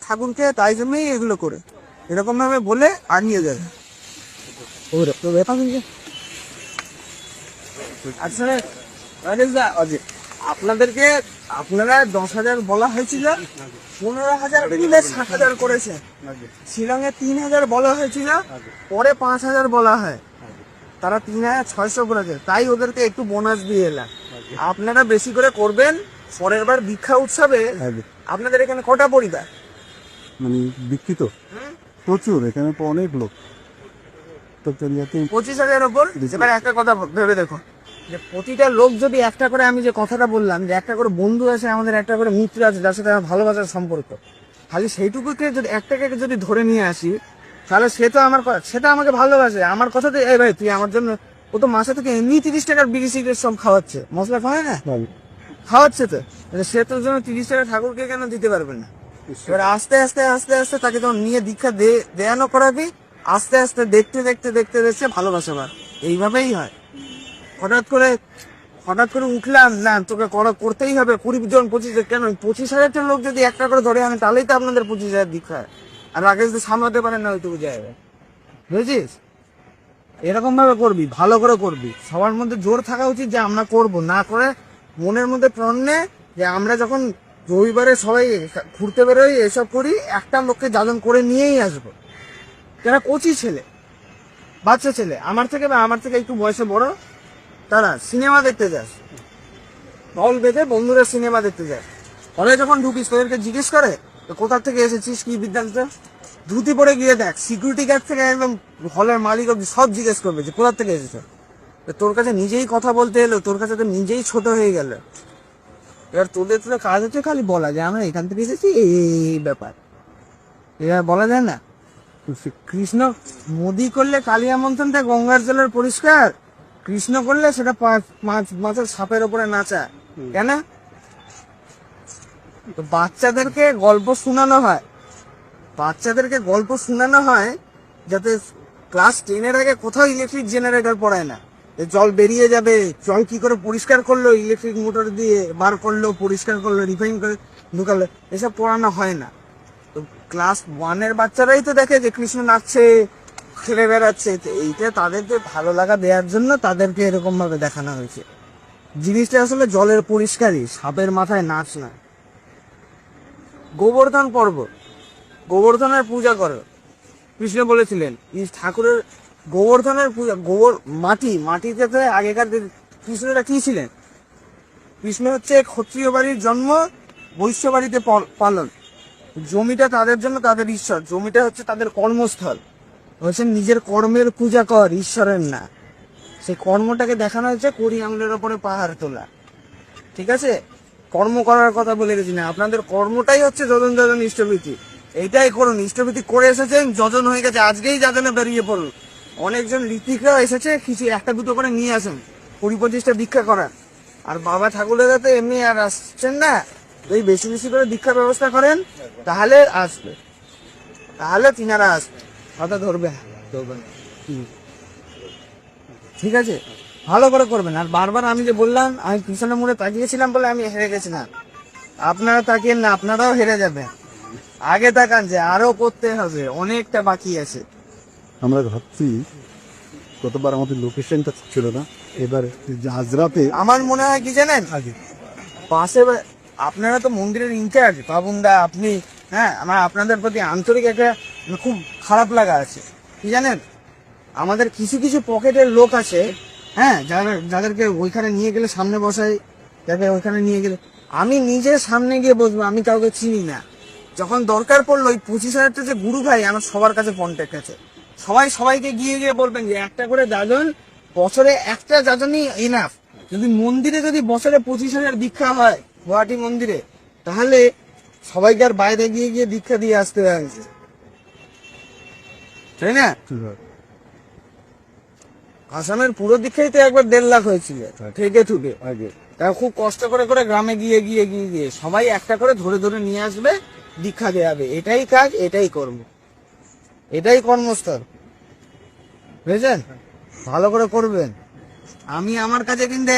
ঠাকুরকে, তাই জন্যই এগুলো করে এরকম ভাবে বলে আনিয়ে দেয়। আসলে আপনাদেরকে আপনারা 10,000 বলা হয়েছিল, 15,000 মিলে 60,000 করেছে। শিলংয়ে 3,000 বলা হয়েছিল, পরে 5,000 বলা হয়, তারা 3,600 করেছে। তাই ওদেরকে একটু বোনাস দিয়ে এলাম। আপনারা বেশি করে করবেন। পরের বার দীক্ষা উৎসবে আপনাদের এখানে কটা পরিবার মানে বিক্ষিত প্রচুর, এখানে তো অনেক লোক। তো 25,000 ওপর। এবার একটা কথা ভেবে দেখো, যে প্রতিটা লোক যদি একটা করে, আমি যে কথাটা বললাম যে একটা করে বন্ধু আছে আমাদের, একটা করে মিত্র আছে যার সাথে আমার ভালোবাসার সম্পর্ক, খালি সেইটুকুকে যদি একটাকে যদি ধরে নিয়ে আসি, তাহলে সে তো আমার সেটা আমাকে ভালোবাসে, আমার কথাতে এই ভাই তুই আমার জন্য। ও তো মাসে থেকে এমনি 30 টাকার বিড়ি সিগারেট সব খাওয়াচ্ছে, মশলা খাওয়ায় না, খাওয়াচ্ছে তো, সে তোর জন্য 30 টাকা ঠাকুরকে কেন দিতে পারবে না? এবার আস্তে আস্তে আস্তে আস্তে তাকে যখন নিয়ে দীক্ষা দেয়ানো করাবি, আস্তে আস্তে দেখতে দেখতে দেখতে দেখতে ভালোবাসা বাড়ে। এইভাবেই হয়। হঠাৎ করে উঠলাম না, তোকে করতেই হবে 20 জন 25, কেন 25,000 লোক যদি একটা করে ধরে আনে, তাহলেই তো আপনাদের 25,000 দীক্ষা। আর আগে যদি সামলাতে পারেন না ওইটুকু জায়গায়, বুঝেছিস? এরকম ভাবে করবি, ভালো করে করবি। সবার মধ্যে জোর থাকা উচিত যে আমরা করব, না করে মনের মধ্যে প্রণ নে যে আমরা যখন রবিবারে সবাই ঘুরতে বেরোই, এসব করি, একটা লোককে যাজন করে নিয়েই আসবো। যারা কচি ছেলে, বাচ্চা ছেলে, আমার থেকে একটু বয়সে বড়, তারা সিনেমা দেখতে যাস, দল বেঁধে বন্ধুরা সিনেমা দেখতে যায়। হলে যখন ঢুকিস তোদেরকে জিজ্ঞেস করে কোথা থেকে এসেছিস, কি বিদ্যালয়, ধুতি পরে গিয়ে দেখ, সিকিউরিটি গার্ড থেকে একদম হলের মালিক সব জিজ্ঞেস করবে যে কোথা থেকে এসেছ। তোর কাছে নিজেই কথা বলতে এলো, তোর কাছে তো নিজেই ছোট হয়ে গেল। এবার তোদের তো কাজ হচ্ছে খালি বলা যে আমরা এখান থেকে এসেছি, এই ব্যাপার এবার বলা যায় না। কৃষ্ণ মোদি করলে কালিয়া মন্থনটা গঙ্গার জলের পরিষ্কার, কৃষ্ণ করলে সেটা মাছের সাপের ওপরে নাচা। কেন? তো বাচ্চাদেরকে গল্প শোনানো হয়, যাতে ক্লাস 10-এর আগে কোথাও ইলেকট্রিক জেনারেটর পড়ায় না। জল বেরিয়ে যাবে, জল কি করে পরিষ্কার করলো, ইলেকট্রিক মোটর দিয়ে বার করলো, পরিষ্কার করলো, রিফাইন করে ঢুকালো, এসব পড়ানো হয় না। তো ক্লাস 1-এর বাচ্চারাই তো দেখে যে কৃষ্ণ নাচছে, খেলে বেড়াচ্ছে। এইটা তাদেরকে ভালো লাগা দেওয়ার জন্য তাদেরকে এরকম ভাবে দেখানো হয়েছে। জিনিসটা আসলে জলের পরিষ্কারই, সাপের মাথায় নাচ না। গোবর্ধন পর্ব, গোবর্ধনের পূজা করো। কৃষ্ণ বলেছিলেন ঠাকুরের গোবর্ধনের পূজা, মাটিতে আগেকার কৃষ্ণটা কি ছিলেন? কৃষ্ণ হচ্ছে ক্ষত্রিয় বাড়ির জন্ম, বৈশ্য বাড়িতে পালন। জমিটা তাদের জন্য তাদের ঈশ্বর, জমিটা হচ্ছে তাদের কর্মস্থল। হচ্ছে নিজের কর্মের পূজা কর, ঈশ্বরের না। সেই কর্মটাকে দেখানো হচ্ছে 20 আঙুলের ওপরে পাহাড় তোলা। ঠিক আছে, কর্ম করার কথা বলে গেছি না, আপনাদের কর্মটাই হচ্ছে যজন যজন ইষ্টভীতি। এইটাই করুন। ইষ্টভীতি করে এসেছেন, যজন হয়ে গেছে, আজকেই যাজনে বেরিয়ে পড়ুন। অনেকজন ঋত্বিকরাও এসেছে, কিছু একটা দুটো করে নিয়ে আসেন 20-25টা দীক্ষা করার। আর বাবা ঠাকুরের কাছে এমনি আর আসছেন না, এই বেশি বেশি করে দীক্ষার ব্যবস্থা করেন, তাহলে আসবে, তাহলে তিনারা আসবে, কথা ধরবে। ঠিক আছে, ভালো করে করবেন। আর বারবার আমি যে বললাম, আমি পিছনে মুড়ে তাকিয়েছিলাম বলে আমি হেরে গেছিলাম। আপনারা তাকিয়েন না, আপনারাও হেরে যাবেন। আগে তাকান যে আরো করতে হবে, অনেকটা বাকি আছে। আমরা ভাবছি গতবার আমাদের লোকেশনটা ছিল না, এবার হাজরাতে আমার মনে হয় কি জানেন, আগে পাশে আপনারা তো মন্দিরের ইনচার্জ বাবুনদা, আপনি, হ্যাঁ, আমার আপনাদের প্রতি আন্তরিক একটা খুব খারাপ লাগা আছে। কি জানেন, আমাদের কিছু কিছু পকেটের লোক আছে, হ্যাঁ, যাদেরকে ওইখানে নিয়ে গেলে সামনে বসাই, যাকে ওইখানে নিয়ে গেলে আমি নিজে সামনে গিয়ে বসবো, আমি কাউকে চিনি না। যখন দরকার পড়লো ওই 25,000টা যে গুরু ভাই, আমার সবার কাছে কন্ট্যাক্ট আছে, সবাইকে গিয়ে বলবেন যে একটা করে যাজন, বছরে একটা যাজনই ইনাফ। যদি মন্দিরে যদি বছরে 25,000 দীক্ষা হয় গুয়াহাটি মন্দিরে, তাহলে সবাইকে আর বাইরে গিয়ে দীক্ষা দিয়ে আসতে হয়েছে, তাই না? আসামের পুরো দীক্ষাই তো একবার 1.5 লাখ হয়েছিল থেকে থুকে আগে। তা খুব কষ্ট করে গ্রামে গিয়ে সবাই একটা করে ধরে নিয়ে আসবে, দীক্ষা দেওয়াবে। এটাই কাজ, এটাই কর্ম, এটাই কর্মস্থল, বুঝেছেন? ভালো করে করবেন। আমি আমার কাছে কিন্তু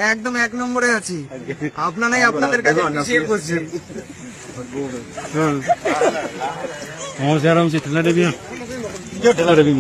একদম 1 নম্বরে আছি, আপনারাই আপনাদের কাছে পিছিয়ে পড়ছেন। और से आराम से ठेला भी क्यों ठेला भी